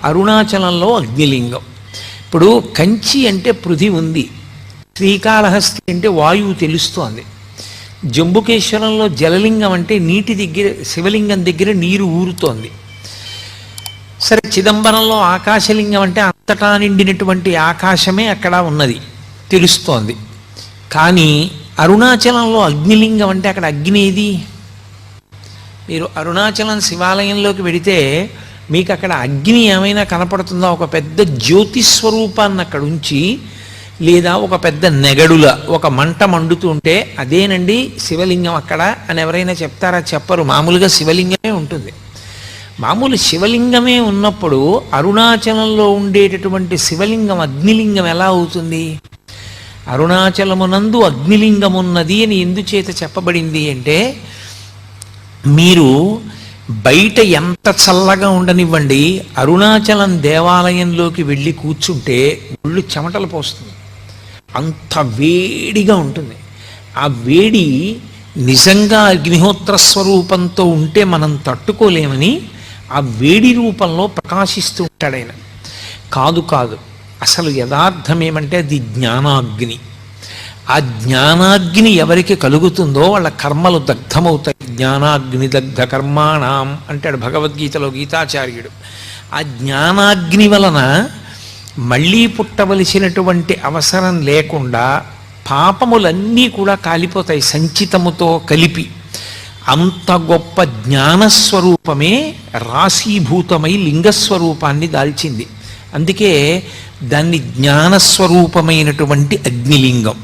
అరుణాచలంలో అగ్నిలింగం. ఇప్పుడు కంచి అంటే పృథి ఉంది, శ్రీకాళహస్తి అంటే వాయువు తెలుస్తోంది, జంబుకేశ్వరంలో జలలింగం అంటే నీటి దగ్గర శివలింగం దగ్గర నీరు ఊరుతోంది. సరే, చిదంబరంలో ఆకాశలింగం అంటే అంతటా నిండినటువంటి ఆకాశమే అక్కడ ఉన్నది తెలుస్తోంది. కానీ అరుణాచలంలో అగ్నిలింగం అంటే అక్కడ అగ్ని ఏది? మీరు అరుణాచలం శివాలయంలోకి వెడితే మీకు అక్కడ అగ్ని ఏమైనా కనపడుతుందా? ఒక పెద్ద జ్యోతిస్వరూపాన్ని అక్కడ ఉంచి, లేదా ఒక పెద్ద నెగడుల ఒక మంట మండుతూ ఉంటే అదేనండి శివలింగం అక్కడ అని ఎవరైనా చెప్తారా? చెప్పరు. మామూలుగా శివలింగమే ఉంటుంది. మామూలు శివలింగమే ఉన్నప్పుడు అరుణాచలంలో ఉండేటటువంటి శివలింగం అగ్నిలింగం ఎలా అవుతుంది? అరుణాచలమునందు అగ్నిలింగం ఉన్నది అని ఎందుచేత చెప్పబడింది అంటే, మీరు బయట ఎంత చల్లగా ఉండనివ్వండి, అరుణాచలం దేవాలయంలోకి వెళ్ళి కూర్చుంటే ఒళ్ళు చెమటలు పోస్తుంది, అంత వేడిగా ఉంటుంది. ఆ వేడి నిజంగా అగ్నిహోత్ర స్వరూపంతో ఉంటే మనం తట్టుకోలేమని ఆ వేడి రూపంలో ప్రకాశిస్తూ ఉంటాడు ఆయన. కాదు కాదు, అసలు యథార్థం ఏమంటే అది జ్ఞానాగ్ని. ఆ జ్ఞానాగ్ని ఎవరికి కలుగుతుందో వాళ్ళ కర్మలు దగ్ధమవుతాయి. జ్ఞానాగ్ని దగ్ధ కర్మాణం అంటాడు భగవద్గీతలో గీతాచార్యుడు. ఆ జ్ఞానాగ్ని వలన మళ్ళీ పుట్టవలసినటువంటి అవసరం లేకుండా పాపములన్నీ కూడా కాలిపోతాయి సంచితముతో కలిపి. అంత గొప్ప జ్ఞానస్వరూపమే రాశీభూతమై లింగస్వరూపాన్ని దాల్చింది. అందుకే దాన్ని జ్ఞానస్వరూపమైనటువంటి అగ్నిలింగం.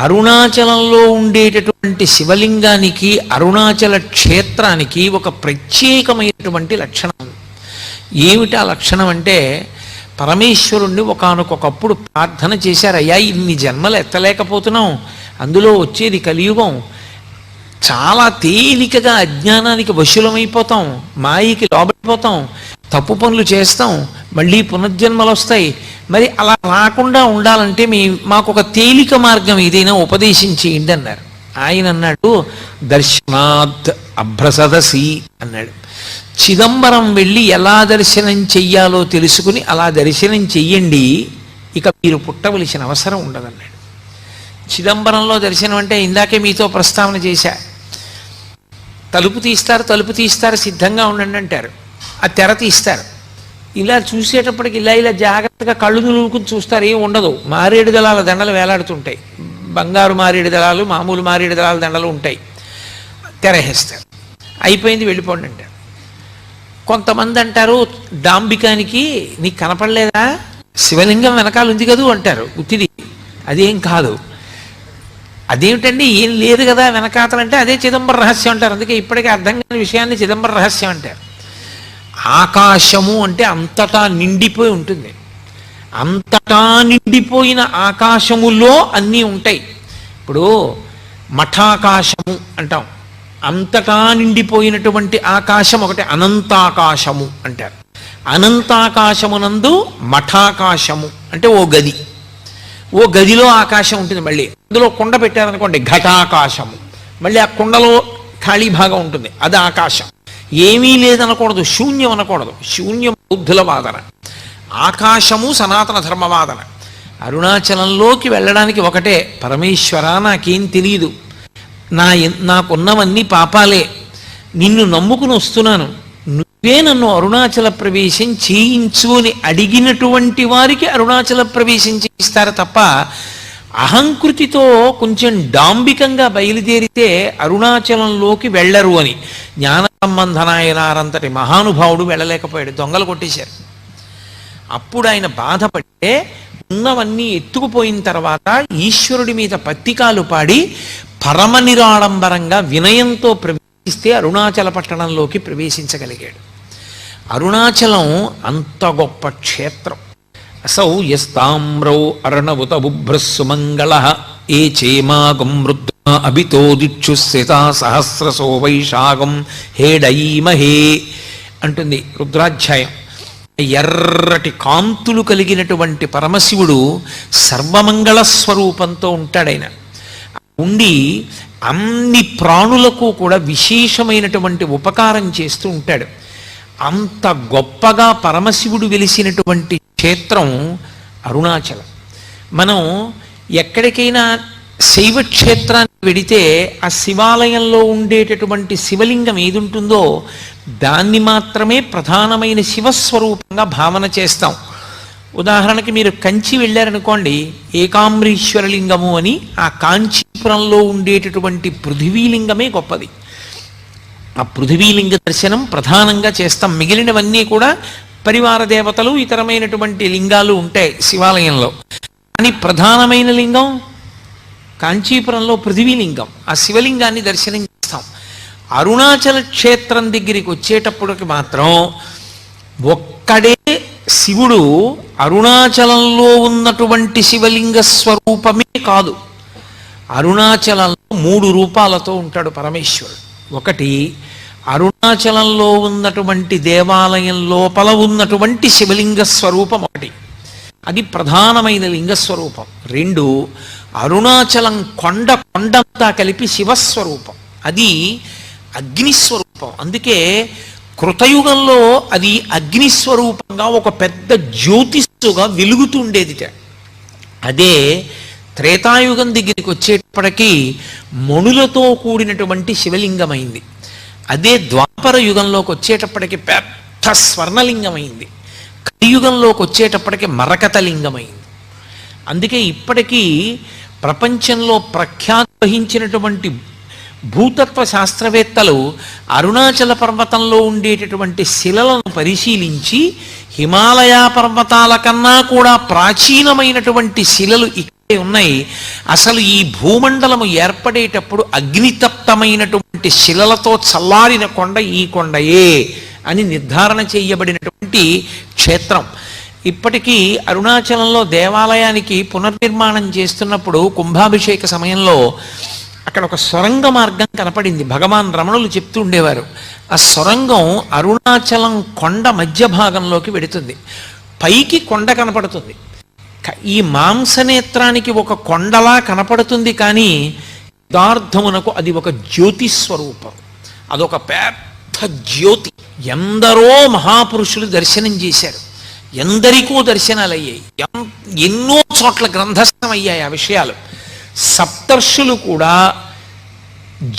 అరుణాచలంలో ఉండేటటువంటి శివలింగానికి అరుణాచల క్షేత్రానికి ఒక ప్రత్యేకమైనటువంటి లక్షణం. ఏమిటి ఆ లక్షణం అంటే, పరమేశ్వరుణ్ణి ఒకానొకప్పుడు ప్రార్థన చేశారు, అయ్యా ఇన్ని జన్మలు ఎత్తలేకపోతున్నాం, అందులో వచ్చేది కలియుగం, చాలా తేలికగా అజ్ఞానానికి వశులమైపోతాం, మాయకి లోబడిపోతాం, తప్పు పనులు చేస్తాం, మళ్ళీ పునర్జన్మలు వస్తాయి. మరి అలా రాకుండా ఉండాలంటే మాకు ఒక తేలిక మార్గం ఏదైనా ఉపదేశం చేయండి అన్నారు. ఆయన అన్నాడు, దర్శనాత్ అభ్రసదసి అన్నాడు. చిదంబరం వెళ్ళి ఎలా దర్శనం చెయ్యాలో తెలుసుకుని అలా దర్శనం చెయ్యండి, ఇక మీరు పుట్టవలసిన అవసరం ఉండదన్నాడు. చిదంబరంలో దర్శనం అంటే ఇందాకే మీతో ప్రస్తావన చేశా, తలుపు తీస్తారు సిద్ధంగా ఉండండి అంటారు, ఆ తెర తీస్తారు, ఇలా చూసేటప్పటికి ఇలా జాగ్రత్తగా కళ్ళు నులుకుని చూస్తారు, ఏం ఉండదు. మారేడు దళాల దండలు వేలాడుతుంటాయి, బంగారు మారేడు దళాలు, మామూలు మారేడు దళాల దండలు ఉంటాయి, తెరహేస్తారు, అయిపోయింది వెళ్ళిపోండి అంటారు. కొంతమంది అంటారు, డాంబికానికి నీకు కనపడలేదా, శివలింగం వెనకాల ఉంది కదూ అంటారు, ఉత్తిది అదేం కాదు. అదేమిటండి ఏం లేదు కదా వెనకాతలంటే అదే చిదంబర రహస్యం అంటారు. అందుకే ఇప్పటికీ అర్థం కాని విషయాన్ని చిదంబర రహస్యం అంటారు. ఆకాశము అంటే అంతటా నిండిపోయి ఉంటుంది, అంతటా నిండిపోయిన ఆకాశములో అన్నీ ఉంటాయి. ఇప్పుడు మఠాకాశము అంటాం, అంతటా నిండిపోయినటువంటి ఆకాశం ఒకటి అనంతాకాశము అంటారు. అనంతాకాశమునందు మఠాకాశము అంటే ఓ గదిలో ఆకాశం ఉంటుంది, మళ్ళీ అందులో కుండ పెట్టారనుకోండి ఘటాకాశము, మళ్ళీ ఆ కుండలో ఖాళీ భాగం ఉంటుంది, అది ఆకాశం. ఏమీ లేదనకూడదు, శూన్యం అనకూడదు, శూన్యం బౌద్ధుల వాదన, ఆకాశము సనాతన ధర్మవాదన. అరుణాచలంలోకి వెళ్ళడానికి ఒకటే, పరమేశ్వర నాకేం తెలియదు, నాకున్నవన్నీ పాపాలే, నిన్ను నమ్ముకుని వస్తున్నాను, నువ్వే నన్ను అరుణాచల ప్రవేశం చేయించు అని అడిగినటువంటి వారికి అరుణాచల ప్రవేశం చేయిస్తారు తప్ప, అహంకృతితో కొంచెం డాంబికంగా బయలుదేరితే అరుణాచలంలోకి వెళ్ళరు అని జ్ఞాన సంబంధనాయనారంతటి మహానుభావుడు వెళ్ళలేకపోయాడు, దొంగలు కొట్టేశారు. అప్పుడు ఆయన బాధపడితే ఉన్నవన్నీ ఎత్తుకుపోయిన తర్వాత ఈశ్వరుడి మీద పత్తికాలు పాడి పరమ నిరాడంబరంగా వినయంతో ప్రవేశిస్తే అరుణాచల పట్టణంలోకి ప్రవేశించగలిగాడు. అరుణాచలం అంత గొప్ప క్షేత్రం. అసౌ యస్తామ్రౌ అర్ణవుత బుభ్రస్సుమంగళ ఏ చేమాగం వృద్ధ అభితోదిక్షుస్థిత సహస్రసో వైశాఖం హేడైమహే అంటుంది రుద్రాధ్యాయం. ఎర్రటి కాంతులు కలిగినటువంటి పరమశివుడు సర్వమంగళ స్వరూపంతో ఉంటాడాయన. ఉండి అన్ని ప్రాణులకు కూడా విశేషమైనటువంటి ఉపకారం చేస్తూ ఉంటాడు. అంత గొప్పగా పరమశివుడు వెలిసినటువంటి క్షేత్రం అరుణాచలం. మనం ఎక్కడికైనా శైవ క్షేత్రానికి వెడితే ఆ శివాలయంలో ఉండేటటువంటి శివలింగం ఏది ఉంటుందో దాన్ని మాత్రమే ప్రధానమైన శివస్వరూపంగా భావన చేస్తాం. ఉదాహరణకి మీరు కంచి వెళ్ళారనుకోండి, ఏకాంబరీశ్వరలింగము అని ఆ కాంచీపురంలో ఉండేటటువంటి పృథివీలింగమే గొప్పది. ఆ పృథివీలింగ దర్శనం ప్రధానంగా చేస్తాం. మిగిలినవన్నీ కూడా పరివార దేవతలు ఇతరమైనటువంటి లింగాలు ఉంటాయి శివాలయంలో. కానీ ప్రధానమైన లింగం కాంచీపురంలో పృథివీలింగం. ఆ శివలింగాన్ని దర్శనం చేస్తాం. అరుణాచల క్షేత్రం దగ్గరికి వచ్చేటప్పటికి మాత్రం ఒక్కడే శివుడు అరుణాచలంలో ఉన్నటువంటి శివలింగ స్వరూపమే కాదు, అరుణాచలంలో 3 రూపాలతో ఉంటాడు పరమేశ్వరుడు. ఒకటి అరుణాచలంలో ఉన్నటువంటి దేవాలయం లోపల ఉన్నటువంటి శివలింగ స్వరూపం ఒకటి, అది ప్రధానమైన లింగ స్వరూపం. 2 అరుణాచలం కొండంతా కలిపి శివస్వరూపం, అది అగ్నిస్వరూపం. అందుకే కృతయుగంలో అది అగ్నిస్వరూపంగా ఒక పెద్ద జ్యోతిస్సుగా వెలుగుతుండేదిట. అదే త్రేతాయుగం దగ్గరికి వచ్చేటప్పటికీ మణులతో కూడినటువంటి శివలింగమైంది. అదే ద్వాపర యుగంలోకి వచ్చేటప్పటికి పెద్ద స్వర్ణలింగమైంది. కలియుగంలోకి వచ్చేటప్పటికి మరకత లింగమైంది. అందుకే ఇప్పటికీ ప్రపంచంలో ప్రఖ్యాతి వహించినటువంటి భూతత్వ శాస్త్రవేత్తలు అరుణాచల పర్వతంలో ఉండేటటువంటి శిలలను పరిశీలించి హిమాలయ పర్వతాల కన్నా కూడా ప్రాచీనమైనటువంటి శిలలు ఇక్కడే ఉన్నాయి, అసలు ఈ భూమండలము ఏర్పడేటప్పుడు అగ్నితప్తమైనటువంటి శిలలతో చల్లారిన కొండ ఈ కొండయే అని నిర్ధారణ చేయబడినటువంటి క్షేత్రం. ఇప్పటికీ అరుణాచలంలో దేవాలయానికి పునర్నిర్మాణం చేస్తున్నప్పుడు కుంభాభిషేక సమయంలో అక్కడ ఒక సొరంగ మార్గం కనపడింది. భగవాన్ రమణులు చెప్తూ ఉండేవారు, ఆ సొరంగం అరుణాచలం కొండ మధ్య భాగంలోకి వెడుతుంది. పైకి కొండ కనపడుతుంది, ఈ మాంసనేత్రానికి ఒక కొండలా కనపడుతుంది, కానీ యథార్థమునకు అది ఒక జ్యోతి స్వరూపం, అదొక పెద్ద జ్యోతి. ఎందరో మహాపురుషులు దర్శనం చేశారు, ఎందరికో దర్శనాలు అయ్యాయి, ఎన్నో చోట్ల గ్రంథస్థం అయ్యాయి ఆ విషయాలు. సప్తర్షులు కూడా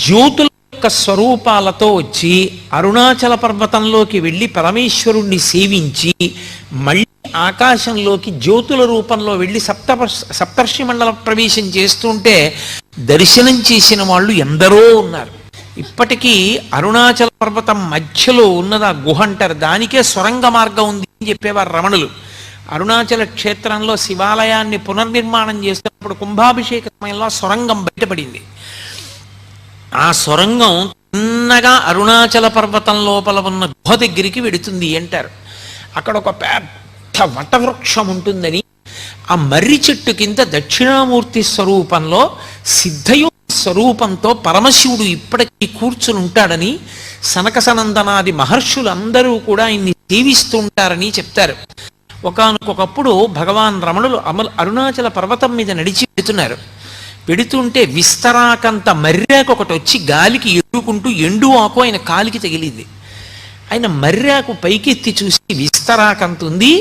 జ్యోతుల యొక్క స్వరూపాలతో వచ్చి అరుణాచల పర్వతంలోకి వెళ్ళి పరమేశ్వరుణ్ణి సేవించి మళ్ళీ ఆకాశంలోకి జ్యోతుల రూపంలో వెళ్ళి సప్తర్షి మండల ప్రవేశం చేస్తుంటే దర్శనం చేసిన వాళ్ళు ఎందరో ఉన్నారు. ఇప్పటికీ అరుణాచల పర్వతం మధ్యలో ఉన్నది ఆ గుహ అంటారు, దానికే సొరంగ మార్గం ఉంది అని చెప్పేవారు రమణులు. అరుణాచల క్షేత్రంలో శివాలయాన్ని పునర్నిర్మాణం చేస్తున్నప్పుడు కుంభాభిషేక సమయంలో సొరంగం బయటపడింది. ఆ సొరంగం చిన్నగా అరుణాచల పర్వతం లోపల ఉన్న గుహ దగ్గరికి వెడుతుంది అంటారు. అక్కడ ఒక పెద్ద వటవృక్షం ఉంటుందని, ఆ మర్రి చెట్టు కింద దక్షిణామూర్తి స్వరూపంలో సిద్ధయోగ స్వరూపంతో పరమశివుడు ఇప్పటికీ కూర్చుని ఉంటాడని సనక సనందనాది మహర్షులందరూ కూడా ఆయన్ని సేవిస్తూ ఉంటారని చెప్తారు. ఒకానొకప్పుడు భగవాన్ రమణులు అరుణాచల పర్వతం మీద నడిచి పెడుతున్నారు. పెడుతుంటే విస్తరాకంత మర్రాకు ఒకటి వచ్చి గాలికి ఎదుర్కొంటూ ఎండు ఆకు ఆయన కాలికి తగిలింది. ఆయన మర్రాకు పైకెత్తి చూసి విస్తరాకంత ఉంది,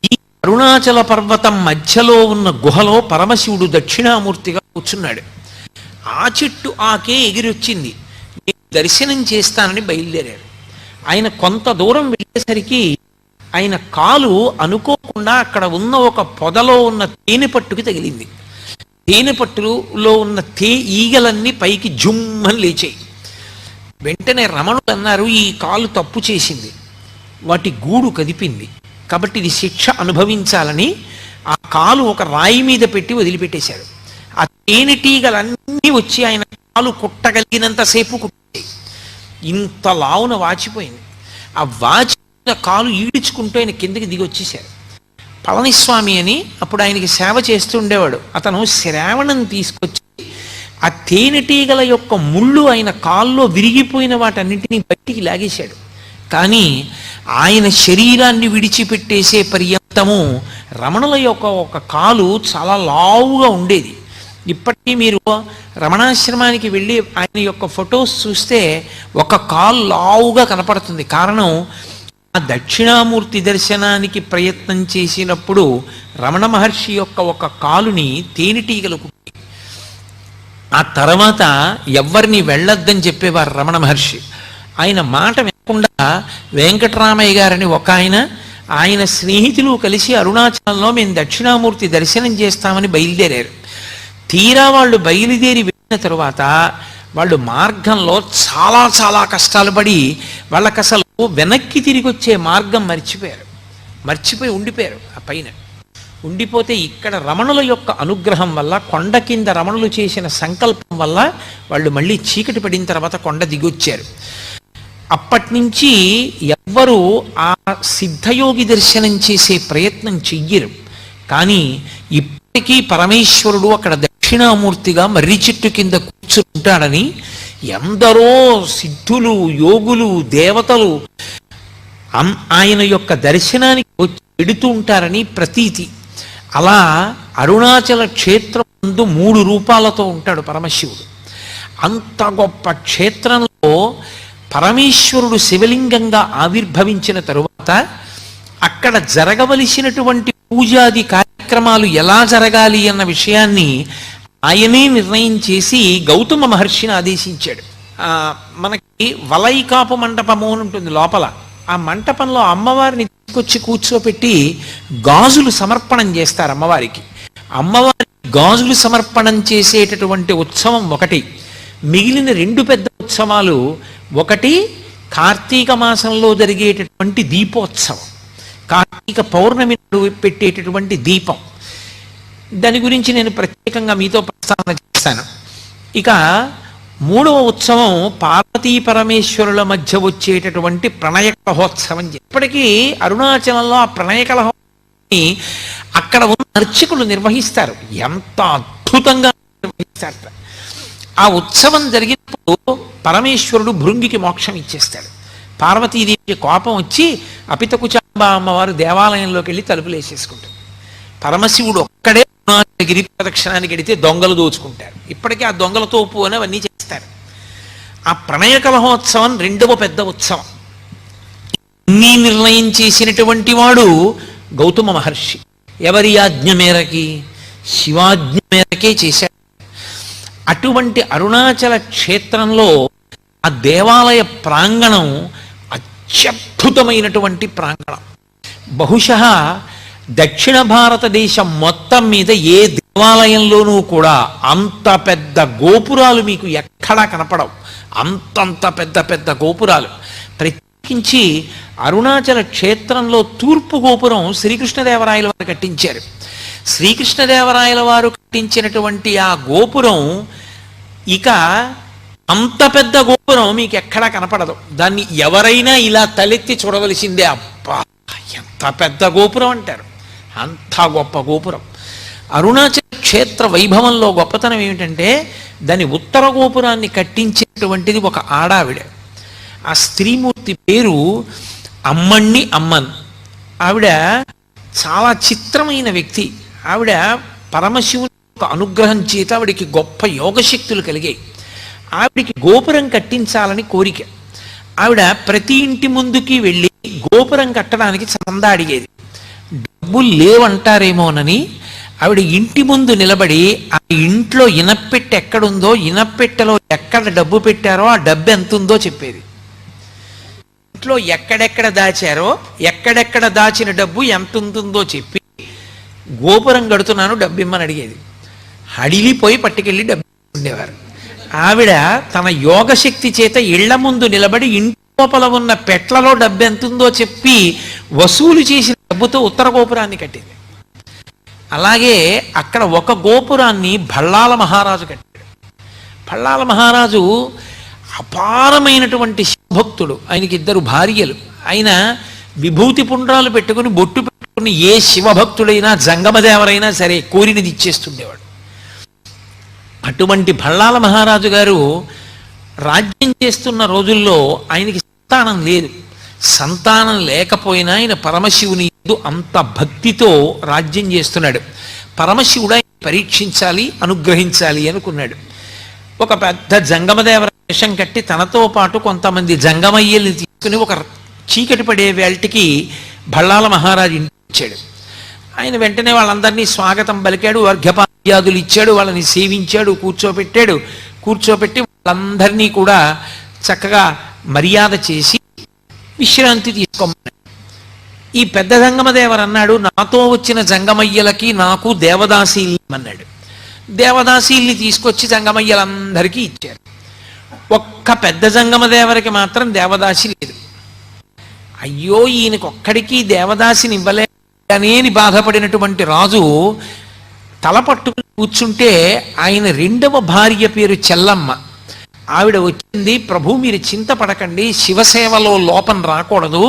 ఈ అరుణాచల పర్వతం మధ్యలో ఉన్న గుహలో పరమశివుడు దక్షిణామూర్తిగా కూర్చున్నాడు. ఆ చెట్టు ఆకే ఎగిరొచ్చింది, నేను దర్శనం చేస్తానని బయలుదేరాడు. ఆయన కొంత దూరం వెళ్ళేసరికి ఆయన కాలు అనుకోకుండా అక్కడ ఉన్న ఒక పొదలో ఉన్న తేనె పట్టుకి తగిలింది. తేనె పట్టులో ఉన్న ఈగలన్నీ పైకి జుమ్మని లేచాయి. వెంటనే రమణులు అన్నారు, ఈ కాలు తప్పు చేసింది, వాటి గూడు కదిపింది, కాబట్టి ఇది శిక్ష అనుభవించాలని ఆ కాలు ఒక రాయి మీద పెట్టి వదిలిపెట్టేశారు. ఆ తేనెటీగలన్నీ వచ్చి ఆయన కాలు కుట్టగలిగినంతసేపు కుట్టాయి. ఇంత లావున వాచిపోయింది. ఆ వాచి కాలు ఈడ్చుకుంటూ ఆయన కిందకి దిగి వచ్చేశారు. పళనిస్వామి అని అప్పుడు ఆయనకి సేవ చేస్తూ ఉండేవాడు. అతను శ్రావణం తీసుకొచ్చి ఆ తేనెటీగల యొక్క ముళ్ళు ఆయన కాల్లో విరిగిపోయిన వాటన్నింటినీ బయటికి లాగేశాడు. కానీ ఆయన శరీరాన్ని విడిచిపెట్టేసే పర్యంతము రమణుల యొక్క ఒక కాలు చాలా లావుగా ఉండేది. ఇప్పటికీ మీరు రమణాశ్రమానికి వెళ్ళి ఆయన యొక్క ఫొటోస్ చూస్తే ఒక కాలు లావుగా కనపడుతుంది. కారణం, ఆ దక్షిణామూర్తి దర్శనానికి ప్రయత్నం చేసినప్పుడు రమణ మహర్షి యొక్క ఒక కాలుని తేనెటీగలు కుట్టి, ఆ తర్వాత ఎవరిని వెళ్ళొద్దని చెప్పేవారు రమణ మహర్షి. ఆయన మాట వినకుండా వెంకటరామయ్య గారని ఒక ఆయన స్నేహితులు కలిసి అరుణాచలంలో మేము దక్షిణామూర్తి దర్శనం చేస్తామని బయలుదేరారు. తీరా వాళ్ళు బయలుదేరి వెళ్ళిన తరువాత వాళ్ళు మార్గంలో చాలా చాలా కష్టాలు పడి వాళ్ళకి అసలు వెనక్కి తిరిగి వచ్చే మార్గం మర్చిపోయి ఉండిపోయారు. ఆ పైన ఉండిపోతే ఇక్కడ రమణుల యొక్క అనుగ్రహం వల్ల, కొండ కింద రమణులు చేసిన సంకల్పం వల్ల వాళ్ళు మళ్ళీ చీకటి పడిన తర్వాత కొండ దిగొచ్చారు. అప్పటి నుంచి ఎవ్వరూ ఆ సిద్ధయోగి దర్శనం చేసే ప్రయత్నం చెయ్యరు. కానీ ఇప్పటికీ పరమేశ్వరుడు అక్కడ దక్షిణామూర్తిగా మర్రి చెట్టు కింద కూర్చుంటాడని ఎందరో సిద్ధులు, యోగులు, దేవతలు ఆయన యొక్క దర్శనానికి వచ్చి వెడుతూ ఉంటారని ప్రతీతి. అలా అరుణాచల క్షేత్రం ముందు 3 రూపాలతో ఉంటాడు పరమశివుడు. అంత గొప్ప క్షేత్రంలో పరమేశ్వరుడు శివలింగంగా ఆవిర్భవించిన తరువాత అక్కడ జరగవలసినటువంటి పూజాది కార్యక్రమాలు ఎలా జరగాలి అన్న విషయాన్ని ఆయనే నిర్ణయం చేసి గౌతమ మహర్షిని ఆదేశించాడు. మనకి వలైకాపు మంటపము అని ఉంటుంది లోపల. ఆ మంటపంలో అమ్మవారిని తీసుకొచ్చి కూర్చోపెట్టి గాజులు సమర్పణం చేస్తారు అమ్మవారికి. అమ్మవారికి గాజులు సమర్పణం చేసేటటువంటి ఉత్సవం ఒకటి. మిగిలిన 2 పెద్ద ఉత్సవాలు, ఒకటి కార్తీక మాసంలో జరిగేటటువంటి దీపోత్సవం, కార్తీక పౌర్ణమి పెట్టేటటువంటి దీపం. దాని గురించి నేను ప్రత్యేకంగా మీతో ప్రస్తావన చేస్తాను. ఇక 3వ ఉత్సవం పార్వతీ పరమేశ్వరుల మధ్య వచ్చేటటువంటి ప్రణయ కలహోత్సవం. ఇప్పటికీ అరుణాచలంలో ఆ ప్రణయ కలహోత్సవాన్ని అక్కడ ఉన్న అర్చకులు నిర్వహిస్తారు. ఎంత అద్భుతంగా నిర్వహిస్తారు! ఆ ఉత్సవం జరిగినప్పుడు పరమేశ్వరుడు భృంగికి మోక్షం ఇచ్చేస్తాడు. పార్వతీదేవికి కోపం వచ్చి అపితకుచాంబ అమ్మవారు దేవాలయంలోకి వెళ్ళి తలుపులు వేసేసుకుంటారు. పరమశివుడు ఒక్కడే గిరి ప్రదక్షిణానికి వెడితే దొంగలు దోచుకుంటారు. ఇప్పటికీ ఆ దొంగల తోపు అని అవన్నీ చేస్తారు. ఆ ప్రణయ కలహోత్సవం 2వ పెద్ద ఉత్సవం. ఇన్ని నిర్ణయం చేసినటువంటి వాడు గౌతమ మహర్షి. ఎవరి ఆజ్ఞ మేరకి? శివాజ్ఞ మేరకే చేశాడు. అటువంటి అరుణాచల క్షేత్రంలో ఆ దేవాలయ ప్రాంగణం అత్యద్భుతమైనటువంటి ప్రాంగణం. బహుశः దక్షిణ భారతదేశం మొత్తం మీద ఏ దేవాలయంలోనూ కూడా అంత పెద్ద గోపురాలు మీకు ఎక్కడా కనపడవు. అంతంత పెద్ద పెద్ద గోపురాలు. ప్రత్యేకించి అరుణాచల క్షేత్రంలో తూర్పు గోపురం శ్రీకృష్ణదేవరాయల వారు కట్టించారు. శ్రీకృష్ణదేవరాయల వారు కట్టించినటువంటి ఆ గోపురం ఇక అంత పెద్ద గోపురం మీకు ఎక్కడా కనపడదు. దాన్ని ఎవరైనా ఇలా తలెత్తి చూడవలసిందే. అబ్బా ఎంత పెద్ద గోపురం అంటారు. అంత గొప్ప గోపురం. అరుణాచల క్షేత్ర వైభవంలో గొప్పతనం ఏమిటంటే దాని ఉత్తర గోపురాన్ని కట్టించేటువంటిది ఒక ఆడావిడ. ఆ స్త్రీమూర్తి పేరు అమ్మణ్ణి అమ్మన్. ఆవిడ చాలా చిత్రమైన వ్యక్తి. ఆవిడ పరమశివుని యొక్క అనుగ్రహం చేత ఆవిడికి గొప్ప యోగశక్తులు కలిగాయి. ఆవిడికి గోపురం కట్టించాలని కోరిక. ఆవిడ ప్రతి ఇంటి ముందుకి వెళ్ళి గోపురం కట్టడానికి చందా అడిగేది. డబ్బులు లేవంటారేమోనని ఆవిడ ఇంటి ముందు నిలబడి ఆ ఇంట్లో ఇనప్పెట్టె ఎక్కడుందో, ఇనప్పెట్టెలో ఎక్కడ డబ్బు పెట్టారో ఆ డబ్బు ఎంత ఉందో చెప్పేది. ఇంట్లో ఎక్కడెక్కడ దాచారో, ఎక్కడెక్కడ దాచిన డబ్బు ఎంత ఉంటుందో చెప్పి గోపురం కడుతున్నాను డబ్బు ఇమ్మని అడిగేది. అడిలిపోయి పట్టుకెళ్ళి డబ్బు ఉండేవారు. ఆవిడ తన యోగశక్తి చేత ఇళ్ల ముందు నిలబడి ఇంటి లోపల ఉన్న పెట్లలో డబ్బు ఎంతుందో చెప్పి వసూలు చేసిన డబ్బుతో ఉత్తర గోపురాన్ని కట్టింది. అలాగే అక్కడ ఒక గోపురాన్ని భళ్ళాల మహారాజు కట్టాడు. భళ్ళాల మహారాజు అపారమైనటువంటి శివభక్తుడు. ఆయనకి 2 భార్యలు. ఆయన విభూతి పుండ్రాలు పెట్టుకుని బొట్టు పెట్టుకుని ఏ శివభక్తుడైనా జంగమదేవరైనా సరే కోరినది ఇచ్చేస్తుండేవాడు. అటువంటి భళ్ళాల మహారాజు గారు రాజ్యం చేస్తున్న రోజుల్లో ఆయనకి సంతానం లేదు. సంతానం లేకపోయినా ఆయన పరమశివుని అంత భక్తితో రాజ్యం చేస్తున్నాడు. పరమశివుడు పరీక్షించాలి, అనుగ్రహించాలి అనుకున్నాడు. ఒక పెద్ద జంగమదేవర వేషం కట్టి తనతో పాటు కొంతమంది జంగమయ్యల్ని తీసుకుని ఒక చీకటి పడే వేళటికి భళ్ళాల మహారాజు ఇంటికి వచ్చాడు. ఆయన వెంటనే వాళ్ళందరినీ స్వాగతం పలికాడు, అర్ఘ్యపాద్యాదులు ఇచ్చాడు, వాళ్ళని సేవించాడు, కూర్చోపెట్టి వాళ్ళందరినీ కూడా చక్కగా మర్యాద చేసి విశ్రాంతి తీసుకోమన్నాడు. ఈ పెద్ద జంగమదేవరు అన్నాడు, నాతో వచ్చిన జంగమయ్యలకి నాకు దేవదాసీల్ని అన్నాడు. దేవదాసీల్ని తీసుకొచ్చి జంగమయ్యలందరికీ ఇచ్చారు. ఒక్క పెద్ద జంగమదేవరికి మాత్రం దేవదాసి లేదు. అయ్యో, ఈయనకొక్కడికి దేవదాసిని ఇవ్వలేని బాధపడినటువంటి రాజు తల పట్టుకుని కూర్చుంటే ఆయన రెండవ భార్య పేరు చెల్లమ్మ. ఆవిడ వచ్చింది, ప్రభు మీరు చింతపడకండి, శివసేవలో లోపం రాకూడదు,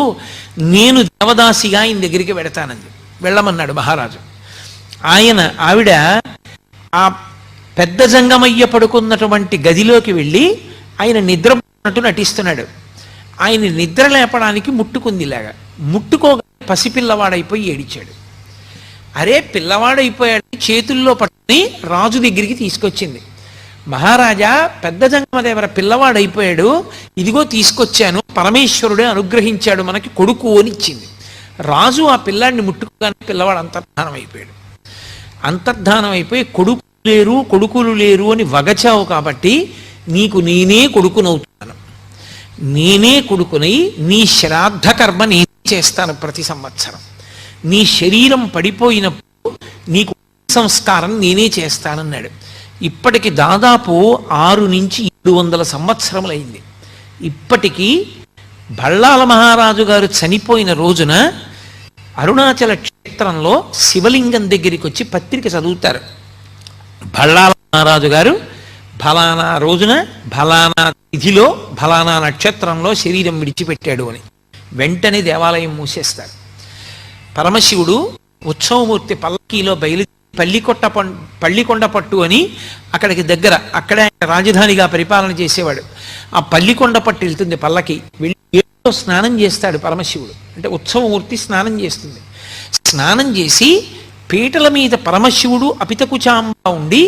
నేను దేవదాసిగా ఆయన దగ్గరికి వెడతానంది. వెళ్ళమన్నాడు మహారాజు. ఆవిడ ఆ పెద్ద జంగమయ్య పడుకున్నటువంటి గదిలోకి వెళ్ళి ఆయన నిద్రపోతున్నట్టు నటిస్తున్నాడు. ఆయన నిద్ర లేపడానికి ముట్టుకుందిలాగా, ముట్టుకోగానే పసిపిల్లవాడైపోయి ఏడిచాడు. అరే పిల్లవాడైపోయాడు, చేతుల్లో పట్టుకుని రాజు దగ్గరికి తీసుకొచ్చింది. మహారాజా, పెద్ద జంగమదేవర పిల్లవాడైపోయాడు, ఇదిగో తీసుకొచ్చాను, పరమేశ్వరుడే అనుగ్రహించాడు మనకి కొడుకు అని ఇచ్చింది. రాజు ఆ పిల్లాడిని ముట్టుకోగానే పిల్లవాడు అంతర్ధానం అయిపోయాడు. అంతర్ధానం అయిపోయి కొడుకులు లేరు అని వగచావు కాబట్టి నీకు నేనే కొడుకునవుతున్నాను, నేనే కొడుకునై నీ శ్రాద్ధ కర్మ నేనే చేస్తాను ప్రతి సంవత్సరం, నీ శరీరం పడిపోయినప్పుడు నీకు సంస్కారం నేనే చేస్తానన్నాడు. ఇప్పటికి దాదాపు 6 నుంచి 700 సంవత్సరములైంది. ఇప్పటికీ భళ్ళాల మహారాజు గారు చనిపోయిన రోజున అరుణాచల క్షేత్రంలో శివలింగం దగ్గరికి వచ్చి పత్రిక చదువుతారు. భళ్ళాల మహారాజు గారు ఫలానా రోజున ఫలానా తిథిలో ఫలానా నక్షత్రంలో శరీరం విడిచిపెట్టాడు అని. వెంటనే దేవాలయం మూసేస్తారు. పరమశివుడు ఉత్సవమూర్తి పల్లకీలో పల్లికొండ పట్టు అని అక్కడికి దగ్గర, అక్కడే రాజధానిగా పరిపాలన చేసేవాడు. ఆ పల్లికొండ పట్టు వెళ్తుంది పల్లకి, వెళ్ళి ఏట్లో స్నానం చేస్తాడు పరమశివుడు. అంటే ఉత్సవమూర్తి స్నానం చేస్తుంది. స్నానం చేసి పీటల మీద పరమశివుడు అపితకుచాంబ ఉండి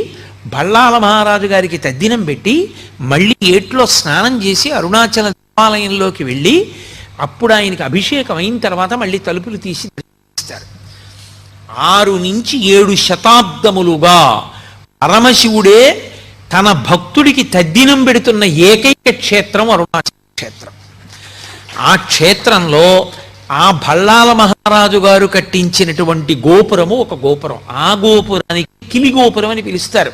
భళ్ళాల మహారాజు గారికి తద్దినం పెట్టి మళ్ళీ ఏట్లో స్నానం చేసి అరుణాచల దేవాలయంలోకి వెళ్ళి అప్పుడు ఆయనకి అభిషేకం అయిన తర్వాత మళ్ళీ తలుపులు తీసి ఇస్తారు. 6 నుంచి 7 శతాబ్దములుగా పరమశివుడే తన భక్తుడికి తద్దినం పెడుతున్న ఏకైక క్షేత్రం అరుణాచల క్షేత్రం. ఆ క్షేత్రంలో ఆ భళ్ళాల మహారాజు గారు కట్టించినటువంటి గోపురము ఒక గోపురం. ఆ గోపురానికి కిలి గోపురం అని పిలుస్తారు.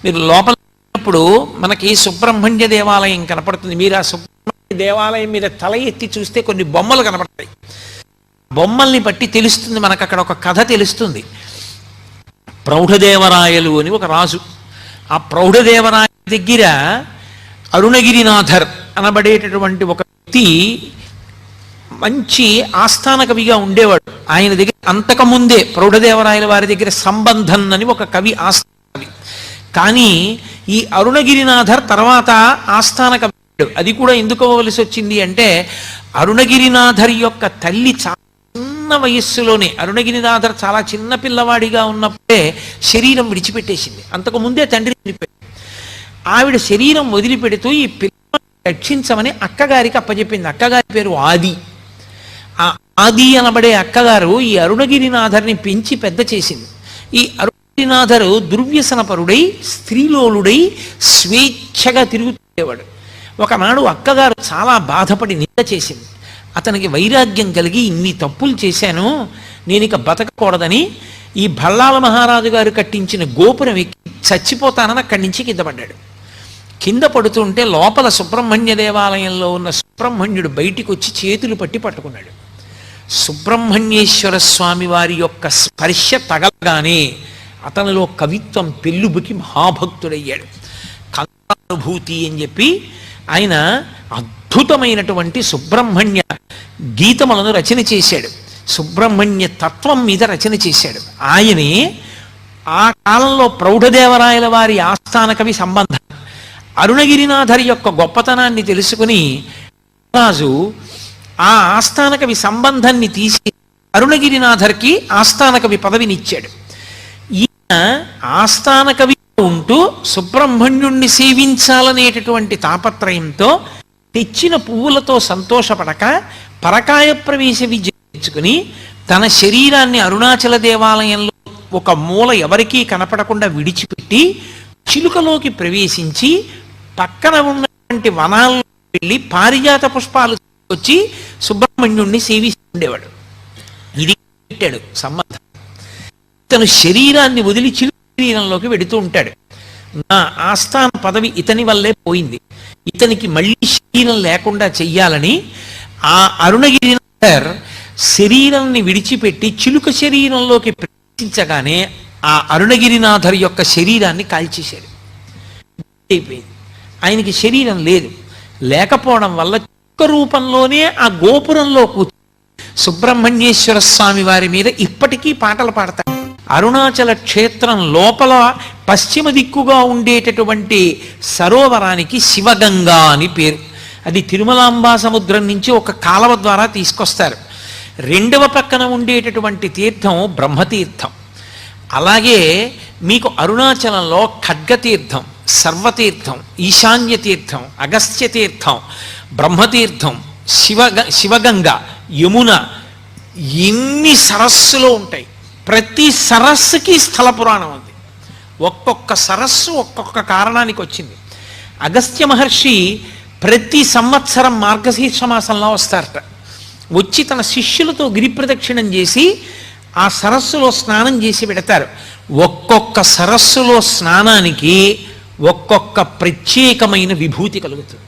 మీరు లోపలప్పుడు మనకి సుబ్రహ్మణ్య దేవాలయం కనపడుతుంది. మీరు ఆ సుబ్రహ్మణ్య దేవాలయం మీద తల ఎత్తి చూస్తే కొన్ని బొమ్మలు కనపడతాయి. బొమ్మల్ని బట్టి తెలుస్తుంది మనకు, అక్కడ ఒక కథ తెలుస్తుంది. ప్రౌఢదేవరాయలు అని ఒక రాజు, ఆ ప్రౌఢదేవరాయ దగ్గర అరుణగిరినాథర్ అనబడేటటువంటి ఒక వ్యక్తి మంచి ఆస్థాన కవిగా ఉండేవాడు. ఆయన దగ్గర అంతకుముందే ప్రౌఢదేవరాయల వారి దగ్గర సంబంధం అని ఒక కవి ఆస్థాన కవి. కానీ ఈ అరుణగిరినాథర్ తర్వాత ఆస్థాన కవి. అది కూడా ఎందుకు అవ్వవలసి వచ్చింది అంటే అరుణగిరినాథర్ యొక్క తల్లి చాలా చిన్న వయస్సులోనే, అరుణగిరినాథర్ చాలా చిన్న పిల్లవాడిగా ఉన్నప్పుడే శరీరం విడిచిపెట్టేసింది. అంతకుముందే తండ్రి చనిపోయాడు. ఆవిడ శరీరం వదిలిపెడుతూ ఈ పిల్లవాడిని రక్షించమని అక్కగారికి అప్పచెప్పింది. అక్కగారి పేరు ఆది. ఆ ఆది అనబడే అక్కగారు ఈ అరుణగిరినాథర్ని పెంచి పెద్ద చేసింది. ఈ అరుణగిరినాథరు దుర్వ్యసనపరుడై స్త్రీలోలుడై స్వేచ్ఛగా తిరుగుతుండేవాడు. ఒకనాడు అక్కగారు చాలా బాధపడి నింద చేసింది. అతనికి వైరాగ్యం కలిగి ఇన్ని తప్పులు చేశాను, నేను ఇక బతకకూడదని ఈ భళ్ళాల మహారాజు గారు కట్టించిన గోపురం ఎక్కి చచ్చిపోతానని అక్కడి నుంచి కింద పడ్డాడు. కింద పడుతుంటే లోపల సుబ్రహ్మణ్య దేవాలయంలో ఉన్న సుబ్రహ్మణ్యుడు బయటికి వచ్చి చేతులు పట్టుకున్నాడు. సుబ్రహ్మణ్యేశ్వర స్వామి వారి యొక్క స్పర్శ తగలగానే అతనిలో కవిత్వం పెళ్ళుబుకి మహాభక్తుడయ్యాడు. కందానుభూతి అని చెప్పి ఆయన అద్భుతమైనటువంటి సుబ్రహ్మణ్య గీతములను రచన చేశాడు. సుబ్రహ్మణ్య తత్వం మీద రచన చేశాడు. ఆయనే ఆ కాలంలో ప్రౌఢదేవరాయల వారి ఆస్థాన కవి సంబంధం. అరుణగిరినాథరి యొక్క గొప్పతనాన్ని తెలుసుకుని రాజు ఆ ఆస్థాన కవి సంబంధాన్ని తీసి అరుణగిరినాథర్కి ఆస్థాన కవి పదవినిచ్చాడు. ఈయన ఆస్థాన కవి ఉంటూ సుబ్రహ్మణ్యుణ్ణి సేవించాలనేటటువంటి తాపత్రయంతో తెచ్చిన పువ్వులతో సంతోషపడక పరకాయ ప్రవేశ విద్య తెచ్చుకుని తన శరీరాన్ని అరుణాచల దేవాలయంలో ఒక మూల ఎవరికీ కనపడకుండా విడిచిపెట్టి చిలుకలోకి ప్రవేశించి పక్కన ఉన్నటువంటి వనాల్లో వెళ్ళి పారిజాత పుష్పాలు వచ్చి సుబ్రహ్మణ్యుణ్ణి సేవిస్తుండేవాడు. ఇది పెట్టాడు సంబంధం. తను శరీరాన్ని వదిలి చిలుక శరీరంలోకి వెడుతూ ఉంటాడు. నా ఆస్థాన పదవి ఇతని వల్లే పోయింది, ఇతనికి మళ్ళీ శరీరం లేకుండా చెయ్యాలని ఆ అరుణగిరినాథర్ శరీరాన్ని విడిచిపెట్టి చిలుక శరీరంలోకి ప్రవేశించగానే ఆ అరుణగిరినాథర్ యొక్క శరీరాన్ని కాల్చేశాడు. అయిపోయింది. ఆయనకి శరీరం లేదు. లేకపోవడం వల్ల చిలుక రూపంలోనే ఆ గోపురంలో కూర్చొని సుబ్రహ్మణ్యేశ్వర స్వామి వారి మీద ఇప్పటికీ పాటలు పాడతారు. అరుణాచల క్షేత్రం లోపల పశ్చిమ దిక్కుగా ఉండేటటువంటి సరోవరానికి శివగంగా అని పేరు. అది తిరుమలాంబా సముద్రం నుంచి ఒక కాలవ ద్వారా తీసుకొస్తారు. రెండవ పక్కన ఉండేటటువంటి తీర్థం బ్రహ్మతీర్థం. అలాగే మీకు అరుణాచలంలో ఖడ్గతీర్థం, సర్వతీర్థం, ఈశాన్య తీర్థం, అగస్త్య తీర్థం, బ్రహ్మతీర్థం, శివగంగ, యమున, ఎన్ని సరస్సులు ఉంటాయి. ప్రతి సరస్సుకి స్థల పురాణం ఉంది. ఒక్కొక్క సరస్సు ఒక్కొక్క కారణానికి వచ్చింది. అగస్త్య మహర్షి ప్రతి సంవత్సరం మార్గశీర్ష మాసంలో వస్తారట. వచ్చి తన శిష్యులతో గిరి ప్రదక్షిణం చేసి ఆ సరస్సులో స్నానం చేసి పెడతారు. ఒక్కొక్క సరస్సులో స్నానానికి ఒక్కొక్క ప్రత్యేకమైన విభూతి కలుగుతుంది.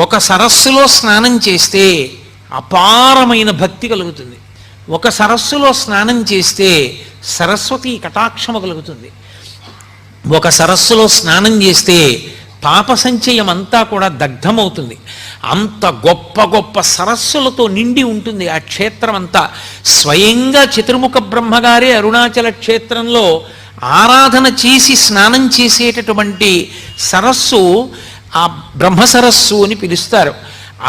ఒక సరస్సులో స్నానం చేస్తే అపారమైన భక్తి కలుగుతుంది. ఒక సరస్సులో స్నానం చేస్తే సరస్వతి కటాక్షము కలుగుతుంది. ఒక సరస్సులో స్నానం చేస్తే పాప సంచయం అంతా కూడా దగ్ధమవుతుంది. అంత గొప్ప గొప్ప సరస్సులతో నిండి ఉంటుంది ఆ క్షేత్రం అంతా. స్వయంగా చతుర్ముఖ బ్రహ్మగారే అరుణాచల క్షేత్రంలో ఆరాధన చేసి స్నానం చేసేటటువంటి సరస్సు ఆ బ్రహ్మ సరస్సు అని పిలుస్తారు.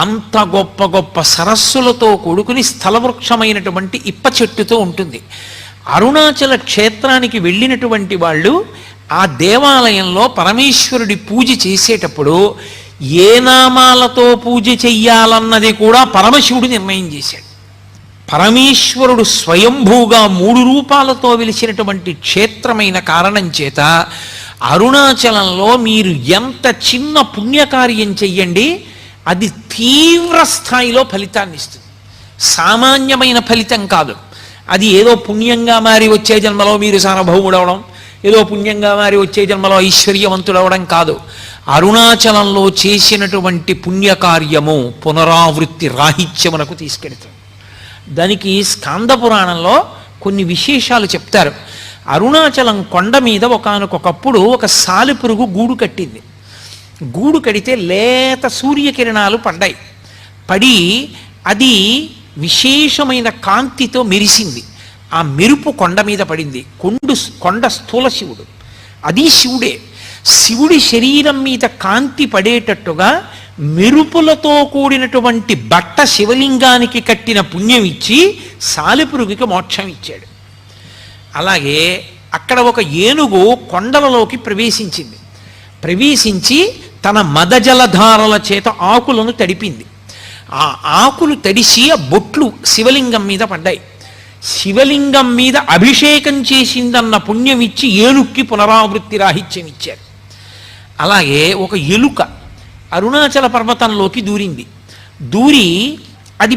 అంత గొప్ప గొప్ప సరస్సులతో కూడుకుని స్థలవృక్షమైనటువంటి ఇప్ప చెట్టుతో ఉంటుంది. అరుణాచల క్షేత్రానికి వెళ్ళినటువంటి వాళ్ళు ఆ దేవాలయంలో పరమేశ్వరుడి పూజ చేసేటప్పుడు ఏ నామాలతో పూజ చెయ్యాలన్నది కూడా పరమశివుడు నిర్ణయం చేశాడు. పరమేశ్వరుడు స్వయంభూగా 3 రూపాలతో వెలిసినటువంటి క్షేత్రమైన కారణం చేత అరుణాచలంలో మీరు ఎంత చిన్న పుణ్యకార్యం చెయ్యండి, అది తీవ్ర స్థాయిలో ఫలితాన్ని ఇస్తుంది. సామాన్యమైన ఫలితం కాదు. అది ఏదో పుణ్యంగా మారి వచ్చే జన్మలో మీరు సార్వభౌముడవడం, ఏదో పుణ్యంగా మారి వచ్చే జన్మలో ఐశ్వర్యవంతుడవడం కాదు. అరుణాచలంలో చేసినటువంటి పుణ్యకార్యము పునరావృత్తి రాహిత్యమునకు తీసుకెళ్తుంది. దానికి స్కాంద పురాణంలో కొన్ని విశేషాలు చెప్తారు. అరుణాచలం కొండ మీద ఒకానొకప్పుడు ఒక సాలెపురుగు గూడు కట్టింది. గూడు కడితే లేత సూర్యకిరణాలు పడ్డాయి. పడి అది విశేషమైన కాంతితో మెరిసింది. ఆ మెరుపు కొండ మీద పడింది. కొండ స్థూల శివుడు, అది శివుడే. శివుడి శరీరం మీద కాంతి పడేటట్టుగా మెరుపులతో కూడినటువంటి బట్ట శివలింగానికి కట్టిన పుణ్యం ఇచ్చి సాలెపురుగుకి మోక్షం ఇచ్చాడు. అలాగే అక్కడ ఒక ఏనుగు కొండలలోకి ప్రవేశించింది. ప్రవేశించి తన మదజలధారల చేత ఆకులను తడిపింది. ఆ ఆకులు తడిసి ఆ బొట్లు శివలింగం మీద పడ్డాయి. శివలింగం మీద అభిషేకం చేసిందన్న పుణ్యం ఇచ్చి ఏనుక్కి పునరావృత్తి రాహిత్యం ఇచ్చారు. అలాగే ఒక ఎలుక అరుణాచల పర్వతంలోకి దూరింది. దూరి అది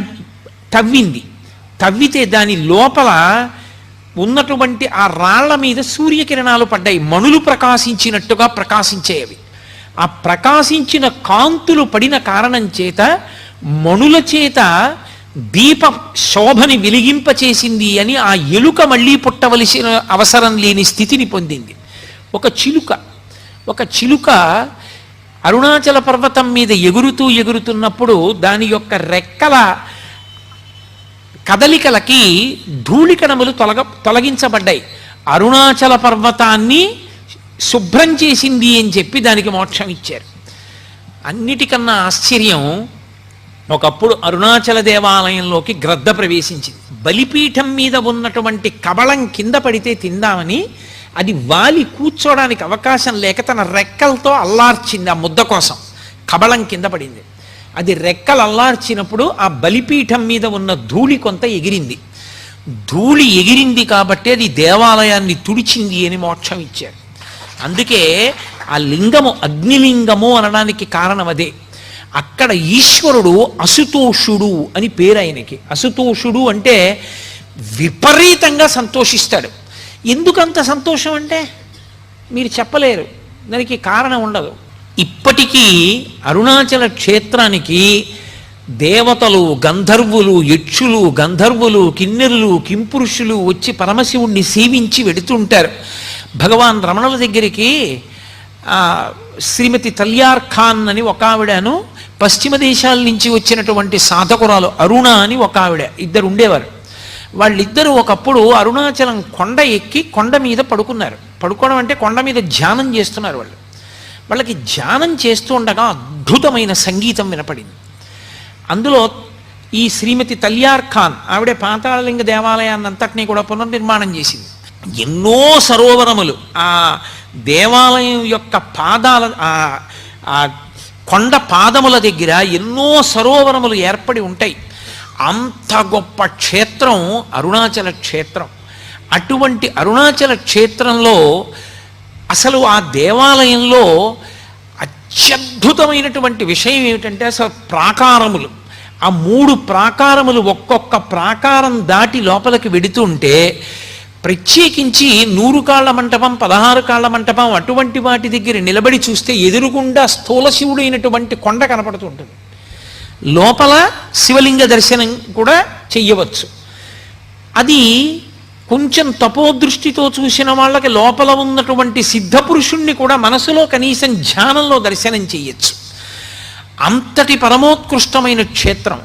తవ్వింది. తవ్వితే దాని లోపల ఉన్నటువంటి ఆ రాళ్ల మీద సూర్యకిరణాలు పడ్డాయి. మణులు ప్రకాశించినట్టుగా ప్రకాశించేవి. ఆ ప్రకాశించిన కాంతులు పడిన కారణం చేత మణుల చేత దీప శోభని వెలిగింపచేసింది అని ఆ ఎలుక మళ్ళీ పుట్టవలసిన అవసరం లేని స్థితిని పొందింది. ఒక చిలుక అరుణాచల పర్వతం మీద ఎగురుతున్నప్పుడు దాని యొక్క రెక్కల కదలికలకి ధూళికణములు తొలగించబడ్డాయి. అరుణాచల పర్వతాన్ని శుభ్రం చేసింది అని చెప్పి దానికి మోక్షం ఇచ్చారు. అన్నిటికన్నా ఆశ్చర్యం, ఒకప్పుడు అరుణాచల దేవాలయంలోకి గ్రద్ద ప్రవేశించింది. బలిపీఠం మీద ఉన్నటువంటి కబళం కింద పడితే తిందామని అది వాలి కూర్చోడానికి అవకాశం లేక తన రెక్కలతో అల్లార్చింది ఆ ముద్ద కోసం. కబళం కింద పడింది. అది రెక్కలు అల్లార్చినప్పుడు ఆ బలిపీఠం మీద ఉన్న ధూళి కొంత ఎగిరింది. ధూళి ఎగిరింది కాబట్టి అది దేవాలయాన్ని తుడిచింది అని మోక్షం ఇచ్చారు. అందుకే ఆ లింగము అగ్నిలింగము అనడానికి కారణం అదే. అక్కడ ఈశ్వరుడు అసుతోషుడు అని పేరు ఆయనకి. అసుతోషుడు అంటే విపరీతంగా సంతోషిస్తాడు. ఎందుకంత సంతోషం అంటే మీరు చెప్పలేరు, దానికి కారణం ఉండదు. ఇప్పటికీ అరుణాచల క్షేత్రానికి దేవతలు, గంధర్వులు, యక్షులు, గంధర్వులు, కిన్నెరులు, కింపురుషులు వచ్చి పరమశివుణ్ణి సేవించి వెడుతుంటారు. భగవాన్ రమణుల దగ్గరికి శ్రీమతి తల్యార్ ఖాన్ అని ఒక ఆవిడను, పశ్చిమ దేశాల నుంచి వచ్చినటువంటి సాధకురాలు అరుణ అని ఒక ఆవిడ, ఇద్దరు ఉండేవారు. వాళ్ళిద్దరూ ఒకప్పుడు అరుణాచలం కొండ ఎక్కి కొండ మీద పడుకున్నారు. పడుకోవడం అంటే కొండ మీద ధ్యానం చేస్తున్నారు. వాళ్ళకి ధ్యానం చేస్తూ ఉండగా అద్భుతమైన సంగీతం వినపడింది. అందులో ఈ శ్రీమతి తల్యార్ ఖాన్ ఆవిడే పాతాళలింగ దేవాలయాన్ని అంతటినీ కూడా పునర్నిర్మాణం చేసింది. ఎన్నో సరోవరములు ఆ దేవాలయం యొక్క పాదాల ఆ కొండ పాదముల దగ్గర ఎన్నో సరోవరములు ఏర్పడి ఉంటాయి. అంత గొప్ప క్షేత్రం అరుణాచల క్షేత్రం. అటువంటి అరుణాచల క్షేత్రంలో అసలు ఆ దేవాలయంలో అత్యద్భుతమైనటువంటి విషయం ఏమిటంటే అసలు ప్రాకారములు, ఆ 3 ప్రాకారములు ఒక్కొక్క ప్రాకారం దాటి లోపలికి వెడుతుంటే ప్రత్యేకించి 100 కాళ్ల మంటపం, 16 కాళ్ల మంటపం అటువంటి వాటి దగ్గర నిలబడి చూస్తే ఎదురుగుండా స్థూల శివుడైనటువంటి కొండ కనపడుతుంటుంది. లోపల శివలింగ దర్శనం కూడా చెయ్యవచ్చు. అది కొంచెం తపోదృష్టితో చూసిన వాళ్ళకి లోపల ఉన్నటువంటి సిద్ధపురుషుణ్ణి కూడా మనసులో కనీసం ధ్యానంలో దర్శనం చెయ్యొచ్చు. అంతటి పరమోత్కృష్టమైన క్షేత్రం.